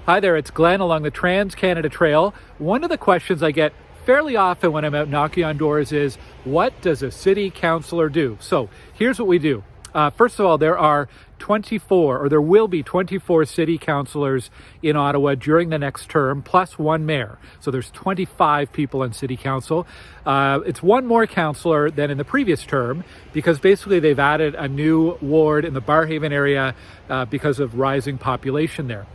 Hi there, it's Glenn along the Trans-Canada Trail. One of the questions I get fairly often when I'm out knocking on doors is, what does a city councillor do? So here's what we do. First of all, there are 24, or there will be 24 city councillors in Ottawa during the next term, plus one mayor. So there's 25 people on city council. It's one more councillor than in the previous term, because basically they've added a new ward in the Barrhaven area because of rising population there.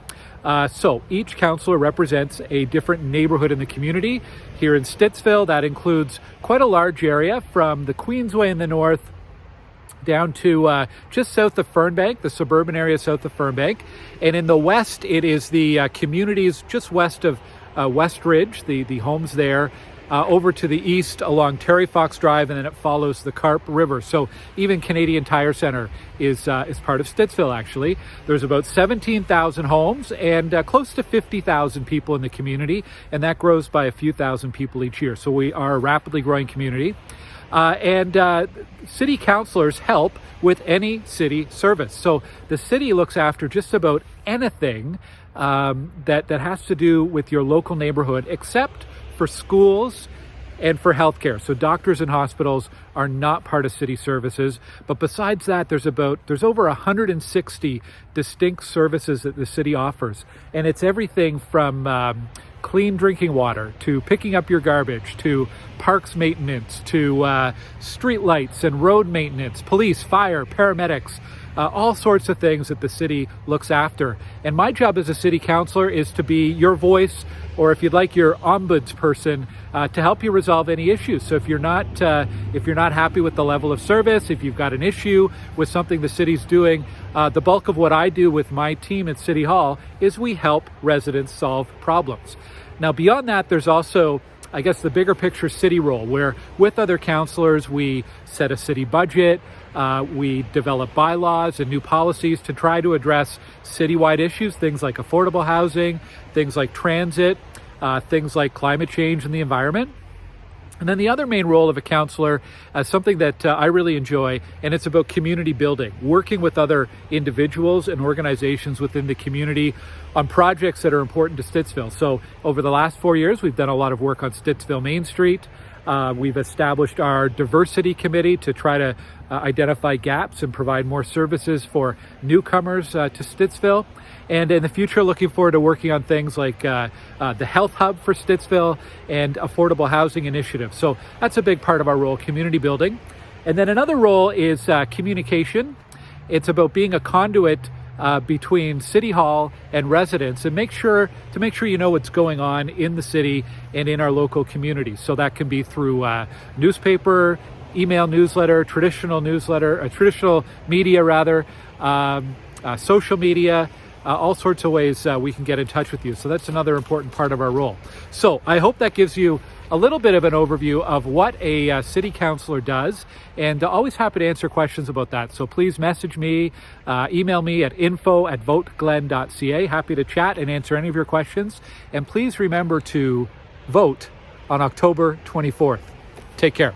So each councillor represents a different neighborhood in the community. Here in Stittsville, that includes quite a large area from the Queensway in the north down to just south of Fernbank, the suburban area south of Fernbank. And in the west, it is the communities just west of West Ridge, the homes there, over to the east along Terry Fox Drive, and then it follows the Carp River. So even Canadian Tire Centre is part of Stittsville, actually. There's about 17,000 homes and close to 50,000 people in the community, and that grows by a few thousand people each year. So we are a rapidly growing community. And city councillors help with any city service. So the city looks after just about anything that has to do with your local neighborhood, except for schools and for healthcare. So doctors and hospitals are not part of city services. But besides that, there's over 160 distinct services that the city offers. And it's everything from clean drinking water to picking up your garbage, to parks maintenance, to street lights and road maintenance, police, fire, paramedics, all sorts of things that the city looks after. And my job as a city councillor is to be your voice, or if you'd like, your ombudsperson, to help you resolve any issues. So if you're not happy with the level of service, if you've got an issue with something the city's doing, the bulk of what I do with my team at City Hall is we help residents solve problems. Now, beyond that, there's also, I guess, the bigger picture city role, where with other councillors, we set a city budget, we develop bylaws and new policies to try to address citywide issues, things like affordable housing, things like transit, things like climate change and the environment. And then the other main role of a councillor is something that I really enjoy, and it's about community building, working with other individuals and organizations within the community on projects that are important to Stittsville. So over the last 4 years, we've done a lot of work on Stittsville Main Street. We've established our diversity committee to try to identify gaps and provide more services for newcomers to Stittsville. And in the future, looking forward to working on things like the health hub for Stittsville and affordable housing initiatives. So that's a big part of our role, community building. And then another role is communication. It's about being a conduit between City Hall and residents, and make sure you know what's going on in the city and in our local communities. So that can be through newspaper, email newsletter, traditional media rather, social media, all sorts of ways we can get in touch with you. So that's another important part of our role. So I hope that gives you a little bit of an overview of what a city councillor does, and always happy to answer questions about that. So please message me, email me at info@voteglenn.ca. Happy to chat and answer any of your questions. And please remember to vote on October 24th. Take care.